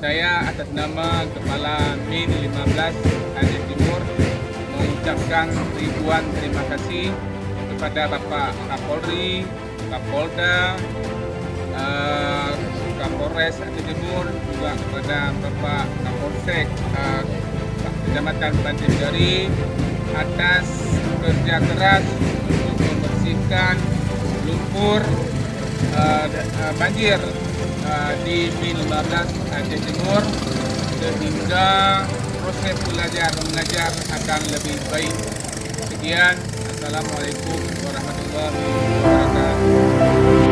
Saya atas nama Kepala Min 15 Aceh Timur mengucapkan ribuan terima kasih kepada Bapak Kapolri, Kapolda, Kapolres Aceh Timur, juga kepada Bapak Kapolsek Kecamatan Pante Bidari atas kerja keras untuk membersihkan lumpur banjir di Min 15 Aceh Timur sehingga proses belajar mengajar akan lebih baik. Sekian, Assalamualaikum warahmatullahi wabarakatuh.